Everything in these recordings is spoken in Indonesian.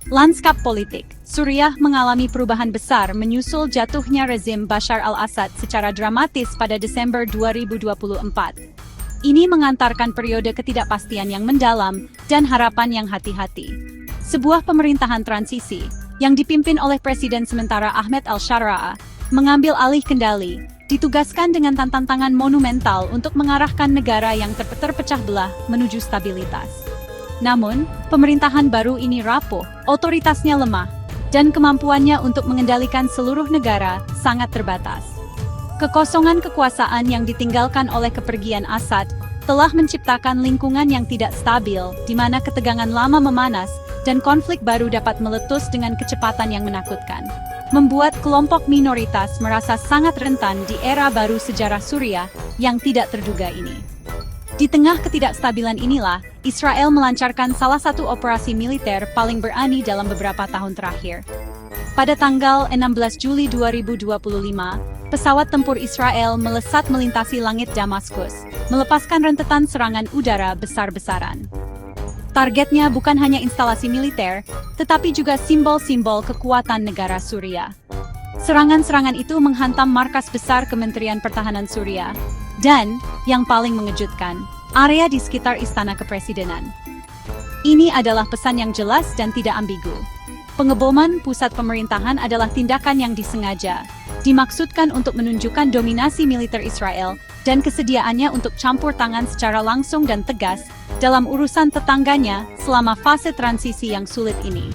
Lanskap politik, Suriah mengalami perubahan besar menyusul jatuhnya rezim Bashar al-Assad secara dramatis pada Desember 2024. Ini mengantarkan periode ketidakpastian yang mendalam dan harapan yang hati-hati. Sebuah pemerintahan transisi, yang dipimpin oleh Presiden sementara Ahmed al-Sharaa, mengambil alih kendali, ditugaskan dengan tantangan monumental untuk mengarahkan negara yang terpecah belah menuju stabilitas. Namun, pemerintahan baru ini rapuh, otoritasnya lemah, dan kemampuannya untuk mengendalikan seluruh negara sangat terbatas. Kekosongan kekuasaan yang ditinggalkan oleh kepergian Assad telah menciptakan lingkungan yang tidak stabil, di mana ketegangan lama memanas dan konflik baru dapat meletus dengan kecepatan yang menakutkan, membuat kelompok minoritas merasa sangat rentan di era baru sejarah Suriah yang tidak terduga ini. Di tengah ketidakstabilan inilah, Israel melancarkan salah satu operasi militer paling berani dalam beberapa tahun terakhir. Pada tanggal 16 Juli 2025, pesawat tempur Israel melesat melintasi langit Damaskus, melepaskan rentetan serangan udara besar-besaran. Targetnya bukan hanya instalasi militer, tetapi juga simbol-simbol kekuatan negara Suriah. Serangan-serangan itu menghantam markas besar Kementerian Pertahanan Suriah, dan, yang paling mengejutkan, area di sekitar Istana Kepresidenan. Ini adalah pesan yang jelas dan tidak ambigu. Pengeboman pusat pemerintahan adalah tindakan yang disengaja, dimaksudkan untuk menunjukkan dominasi militer Israel dan kesediaannya untuk campur tangan secara langsung dan tegas dalam urusan tetangganya selama fase transisi yang sulit ini.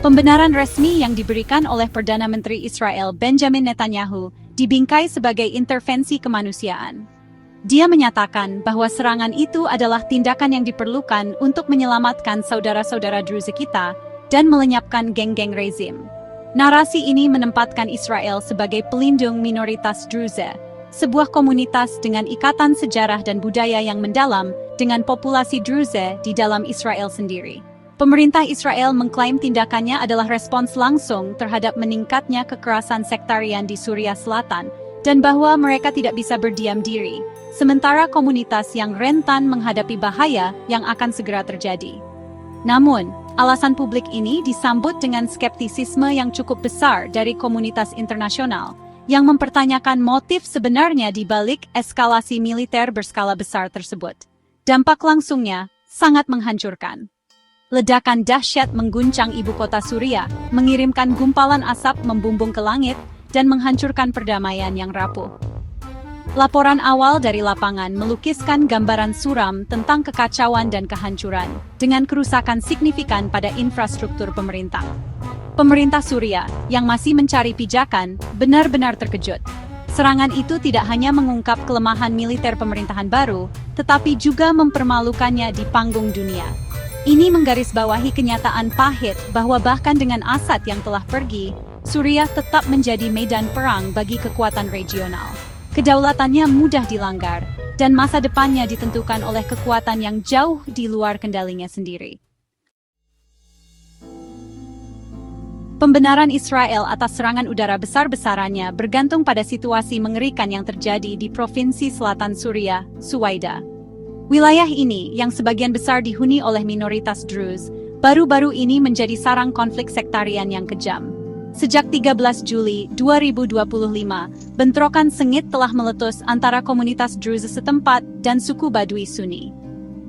Pembenaran resmi yang diberikan oleh Perdana Menteri Israel Benjamin Netanyahu dibingkai sebagai intervensi kemanusiaan. Dia menyatakan bahwa serangan itu adalah tindakan yang diperlukan untuk menyelamatkan saudara-saudara Druze kita dan melenyapkan geng-geng rezim. Narasi ini menempatkan Israel sebagai pelindung minoritas Druze, sebuah komunitas dengan ikatan sejarah dan budaya yang mendalam dengan populasi Druze di dalam Israel sendiri. Pemerintah Israel mengklaim tindakannya adalah respons langsung terhadap meningkatnya kekerasan sektarian di Suriah Selatan dan bahwa mereka tidak bisa berdiam diri, sementara komunitas yang rentan menghadapi bahaya yang akan segera terjadi. Namun, alasan publik ini disambut dengan skeptisisme yang cukup besar dari komunitas internasional, yang mempertanyakan motif sebenarnya di balik eskalasi militer berskala besar tersebut. Dampak langsungnya sangat menghancurkan. Ledakan dahsyat mengguncang ibu kota Suriah, mengirimkan gumpalan asap membumbung ke langit, dan menghancurkan perdamaian yang rapuh. Laporan awal dari lapangan melukiskan gambaran suram tentang kekacauan dan kehancuran, dengan kerusakan signifikan pada infrastruktur pemerintah. Pemerintah Suriah, yang masih mencari pijakan, benar-benar terkejut. Serangan itu tidak hanya mengungkap kelemahan militer pemerintahan baru, tetapi juga mempermalukannya di panggung dunia. Ini menggarisbawahi kenyataan pahit bahwa bahkan dengan Assad yang telah pergi, Suriah tetap menjadi medan perang bagi kekuatan regional. Kedaulatannya mudah dilanggar, dan masa depannya ditentukan oleh kekuatan yang jauh di luar kendalinya sendiri. Pembenaran Israel atas serangan udara besar-besarannya bergantung pada situasi mengerikan yang terjadi di Provinsi Selatan Suriah, Suwaida. Wilayah ini, yang sebagian besar dihuni oleh minoritas Druze, baru-baru ini menjadi sarang konflik sektarian yang kejam. Sejak 13 Juli 2025, bentrokan sengit telah meletus antara komunitas Druze setempat dan suku Badui Sunni.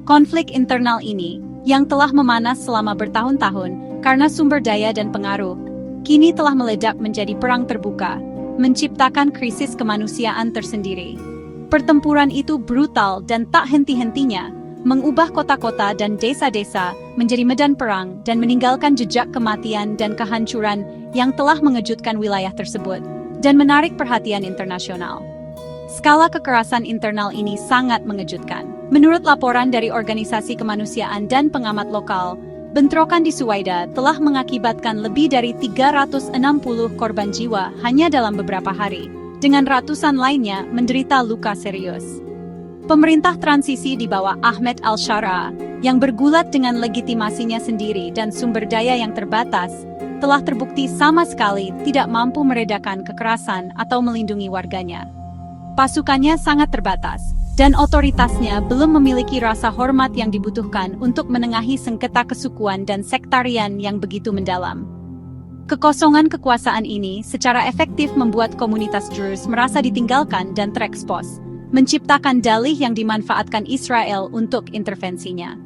Konflik internal ini, yang telah memanas selama bertahun-tahun karena sumber daya dan pengaruh, kini telah meledak menjadi perang terbuka, menciptakan krisis kemanusiaan tersendiri. Pertempuran itu brutal dan tak henti-hentinya, mengubah kota-kota dan desa-desa menjadi medan perang dan meninggalkan jejak kematian dan kehancuran yang telah mengejutkan wilayah tersebut dan menarik perhatian internasional. Skala kekerasan internal ini sangat mengejutkan. Menurut laporan dari organisasi kemanusiaan dan pengamat lokal, bentrokan di Suwaida telah mengakibatkan lebih dari 360 korban jiwa hanya dalam beberapa hari, dengan ratusan lainnya menderita luka serius. Pemerintah transisi di bawah Ahmed al-Sharaa, yang bergulat dengan legitimasinya sendiri dan sumber daya yang terbatas, telah terbukti sama sekali tidak mampu meredakan kekerasan atau melindungi warganya. Pasukannya sangat terbatas, dan otoritasnya belum memiliki rasa hormat yang dibutuhkan untuk menengahi sengketa kesukuan dan sektarian yang begitu mendalam. Kekosongan kekuasaan ini secara efektif membuat komunitas Druze merasa ditinggalkan dan terekspos, menciptakan dalih yang dimanfaatkan Israel untuk intervensinya.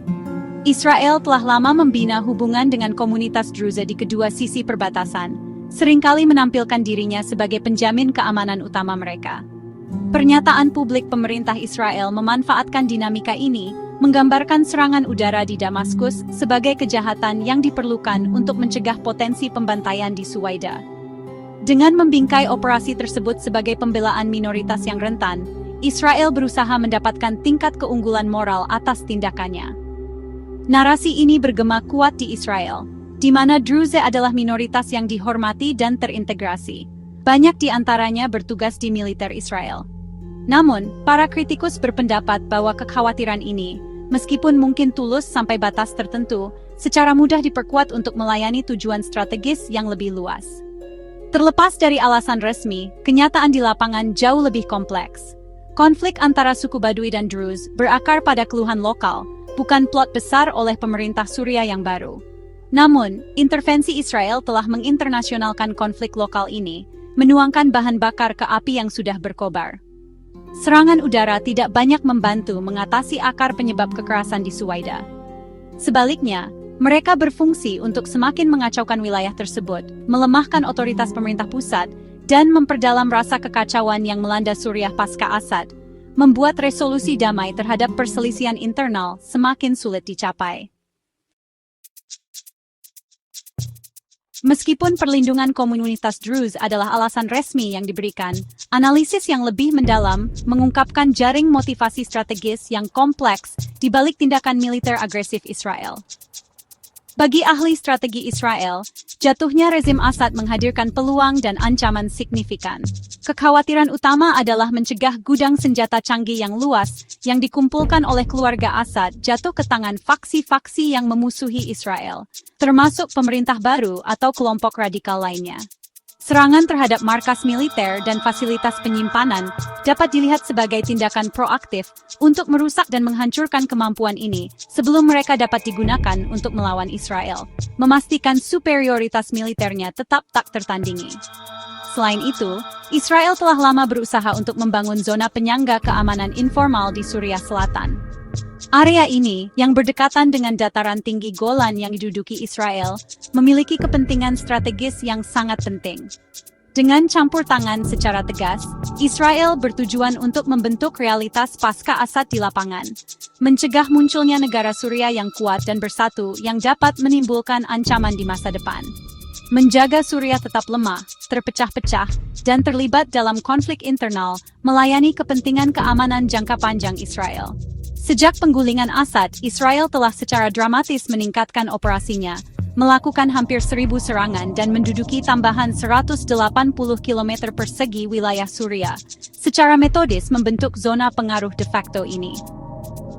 Israel telah lama membina hubungan dengan komunitas Druze di kedua sisi perbatasan, seringkali menampilkan dirinya sebagai penjamin keamanan utama mereka. Pernyataan publik pemerintah Israel memanfaatkan dinamika ini, menggambarkan serangan udara di Damaskus sebagai kejahatan yang diperlukan untuk mencegah potensi pembantaian di Suwaida. Dengan membingkai operasi tersebut sebagai pembelaan minoritas yang rentan, Israel berusaha mendapatkan tingkat keunggulan moral atas tindakannya. Narasi ini bergema kuat di Israel, di mana Druze adalah minoritas yang dihormati dan terintegrasi. Banyak di antaranya bertugas di militer Israel. Namun, para kritikus berpendapat bahwa kekhawatiran ini, meskipun mungkin tulus sampai batas tertentu, secara mudah diperkuat untuk melayani tujuan strategis yang lebih luas. Terlepas dari alasan resmi, kenyataan di lapangan jauh lebih kompleks. Konflik antara suku Badui dan Druze berakar pada keluhan lokal, bukan plot besar oleh pemerintah Suriah yang baru. Namun, intervensi Israel telah menginternasionalkan konflik lokal ini, menuangkan bahan bakar ke api yang sudah berkobar. Serangan udara tidak banyak membantu mengatasi akar penyebab kekerasan di Suwaida. Sebaliknya, mereka berfungsi untuk semakin mengacaukan wilayah tersebut, melemahkan otoritas pemerintah pusat, dan memperdalam rasa kekacauan yang melanda Suriah pasca Assad, membuat resolusi damai terhadap perselisihan internal semakin sulit dicapai. Meskipun perlindungan komunitas Druze adalah alasan resmi yang diberikan, analisis yang lebih mendalam mengungkapkan jaring motivasi strategis yang kompleks di balik tindakan militer agresif Israel. Bagi ahli strategi Israel, jatuhnya rezim Assad menghadirkan peluang dan ancaman signifikan. Kekhawatiran utama adalah mencegah gudang senjata canggih yang luas yang dikumpulkan oleh keluarga Assad jatuh ke tangan faksi-faksi yang memusuhi Israel, termasuk pemerintah baru atau kelompok radikal lainnya. Serangan terhadap markas militer dan fasilitas penyimpanan dapat dilihat sebagai tindakan proaktif untuk merusak dan menghancurkan kemampuan ini sebelum mereka dapat digunakan untuk melawan Israel, memastikan superioritas militernya tetap tak tertandingi. Selain itu, Israel telah lama berusaha untuk membangun zona penyangga keamanan informal di Suriah Selatan. Area ini, yang berdekatan dengan dataran tinggi Golan yang diduduki Israel, memiliki kepentingan strategis yang sangat penting. Dengan campur tangan secara tegas, Israel bertujuan untuk membentuk realitas pasca Assad di lapangan, mencegah munculnya negara Suriah yang kuat dan bersatu yang dapat menimbulkan ancaman di masa depan. Menjaga Suriah tetap lemah, terpecah-pecah, dan terlibat dalam konflik internal, melayani kepentingan keamanan jangka panjang Israel. Sejak penggulingan Assad, Israel telah secara dramatis meningkatkan operasinya, melakukan hampir 1.000 serangan dan menduduki tambahan 180 km persegi wilayah Suriah, secara metodis membentuk zona pengaruh de facto ini.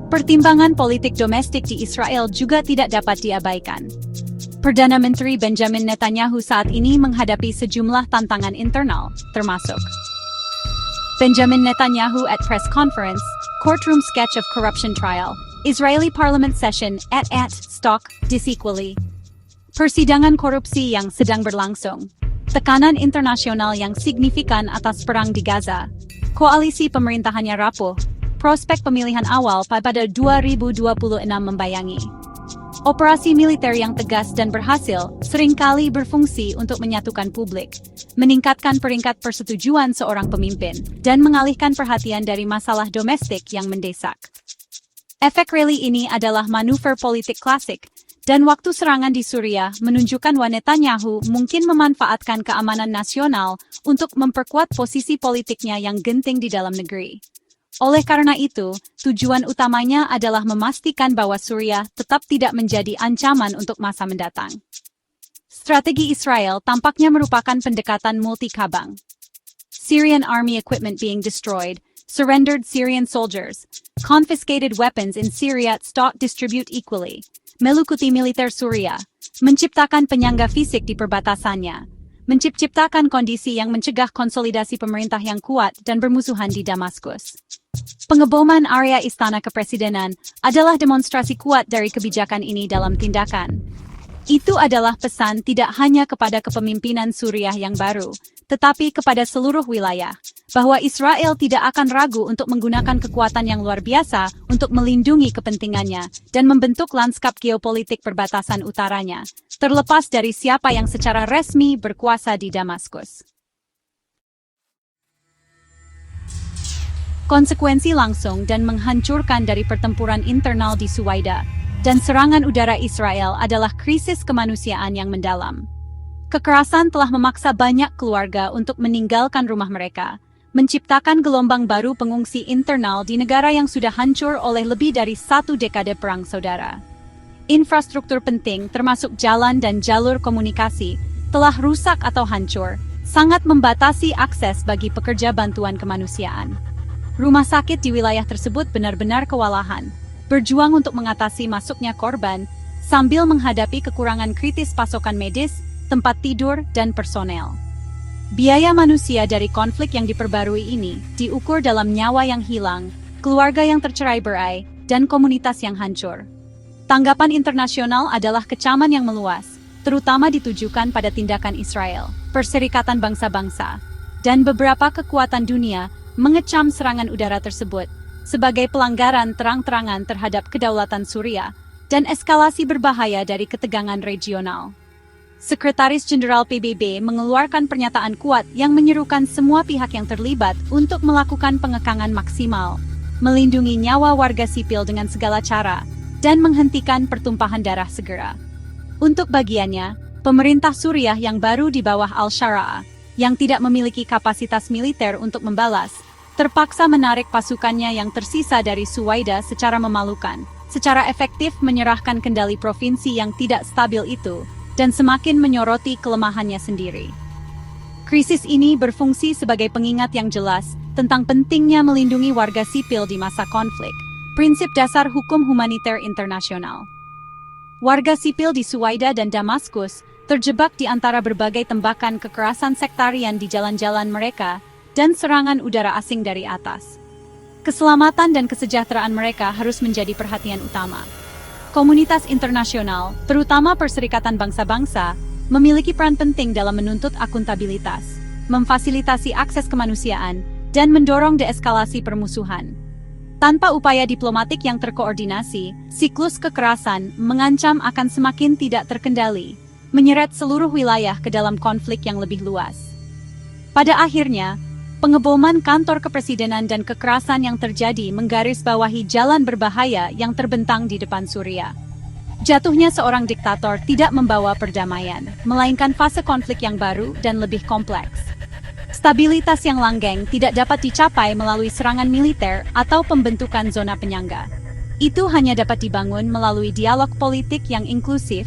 Pertimbangan politik domestik di Israel juga tidak dapat diabaikan. Perdana Menteri Benjamin Netanyahu saat ini menghadapi sejumlah tantangan internal, termasuk Benjamin Netanyahu at press conference, courtroom sketch of corruption trial, Israeli parliament session at stock disequally. Persidangan korupsi yang sedang berlangsung, tekanan internasional yang signifikan atas perang di Gaza, koalisi pemerintahannya rapuh, prospek pemilihan awal pada 2026 membayangi. Operasi militer yang tegas dan berhasil seringkali berfungsi untuk menyatukan publik, meningkatkan peringkat persetujuan seorang pemimpin, dan mengalihkan perhatian dari masalah domestik yang mendesak. Efek rally ini adalah manuver politik klasik, dan waktu serangan di Suriah menunjukkan bahwa Netanyahu mungkin memanfaatkan keamanan nasional untuk memperkuat posisi politiknya yang genting di dalam negeri. Oleh karena itu, tujuan utamanya adalah memastikan bahwa Suriah tetap tidak menjadi ancaman untuk masa mendatang. Strategi Israel tampaknya merupakan pendekatan multi-cabang. Syrian army equipment being destroyed, surrendered Syrian soldiers, confiscated weapons in Syria stock distribute equally, melukuti militer Suriah, menciptakan penyangga fisik di perbatasannya, menciptakan kondisi yang mencegah konsolidasi pemerintah yang kuat dan bermusuhan di Damaskus. Pengeboman area Istana Kepresidenan adalah demonstrasi kuat dari kebijakan ini dalam tindakan. Itu adalah pesan tidak hanya kepada kepemimpinan Suriah yang baru, tetapi kepada seluruh wilayah, bahwa Israel tidak akan ragu untuk menggunakan kekuatan yang luar biasa untuk melindungi kepentingannya dan membentuk lanskap geopolitik perbatasan utaranya, terlepas dari siapa yang secara resmi berkuasa di Damaskus. Konsekuensi langsung dan menghancurkan dari pertempuran internal di Suwaida dan serangan udara Israel adalah krisis kemanusiaan yang mendalam. Kekerasan telah memaksa banyak keluarga untuk meninggalkan rumah mereka, menciptakan gelombang baru pengungsi internal di negara yang sudah hancur oleh lebih dari 1 dekade perang saudara. Infrastruktur penting termasuk jalan dan jalur komunikasi telah rusak atau hancur, sangat membatasi akses bagi pekerja bantuan kemanusiaan. Rumah sakit di wilayah tersebut benar-benar kewalahan, berjuang untuk mengatasi masuknya korban, sambil menghadapi kekurangan kritis pasokan medis, tempat tidur, dan personel. Biaya manusia dari konflik yang diperbarui ini diukur dalam nyawa yang hilang, keluarga yang tercerai-berai, dan komunitas yang hancur. Tanggapan internasional adalah kecaman yang meluas, terutama ditujukan pada tindakan Israel, Perserikatan Bangsa-Bangsa, dan beberapa kekuatan dunia mengecam serangan udara tersebut sebagai pelanggaran terang-terangan terhadap kedaulatan Suriah dan eskalasi berbahaya dari ketegangan regional. Sekretaris Jenderal PBB mengeluarkan pernyataan kuat yang menyerukan semua pihak yang terlibat untuk melakukan pengekangan maksimal, melindungi nyawa warga sipil dengan segala cara, dan menghentikan pertumpahan darah segera. Untuk bagiannya, pemerintah Suriah yang baru di bawah Al-Shara'a, yang tidak memiliki kapasitas militer untuk membalas, terpaksa menarik pasukannya yang tersisa dari Suwaida secara memalukan, secara efektif menyerahkan kendali provinsi yang tidak stabil itu, dan semakin menyoroti kelemahannya sendiri. Krisis ini berfungsi sebagai pengingat yang jelas tentang pentingnya melindungi warga sipil di masa konflik, prinsip dasar hukum humaniter internasional. Warga sipil di Suwaida dan Damaskus terjebak di antara berbagai tembakan kekerasan sektarian di jalan-jalan mereka dan serangan udara asing dari atas. Keselamatan dan kesejahteraan mereka harus menjadi perhatian utama. Komunitas internasional, terutama Perserikatan Bangsa-Bangsa, memiliki peran penting dalam menuntut akuntabilitas, memfasilitasi akses kemanusiaan, dan mendorong deeskalasi permusuhan. Tanpa upaya diplomatik yang terkoordinasi, siklus kekerasan mengancam akan semakin tidak terkendali, menyeret seluruh wilayah ke dalam konflik yang lebih luas. Pada akhirnya, pengeboman kantor kepresidenan dan kekerasan yang terjadi menggarisbawahi jalan berbahaya yang terbentang di depan Suriah. Jatuhnya seorang diktator tidak membawa perdamaian, melainkan fase konflik yang baru dan lebih kompleks. Stabilitas yang langgeng tidak dapat dicapai melalui serangan militer atau pembentukan zona penyangga. Itu hanya dapat dibangun melalui dialog politik yang inklusif,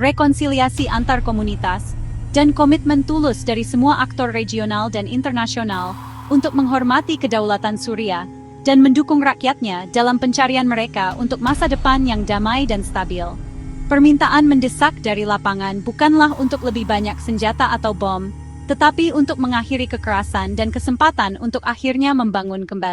rekonsiliasi antar komunitas, dan komitmen tulus dari semua aktor regional dan internasional untuk menghormati kedaulatan Suriah dan mendukung rakyatnya dalam pencarian mereka untuk masa depan yang damai dan stabil. Permintaan mendesak dari lapangan bukanlah untuk lebih banyak senjata atau bom, tetapi untuk mengakhiri kekerasan dan kesempatan untuk akhirnya membangun kembali.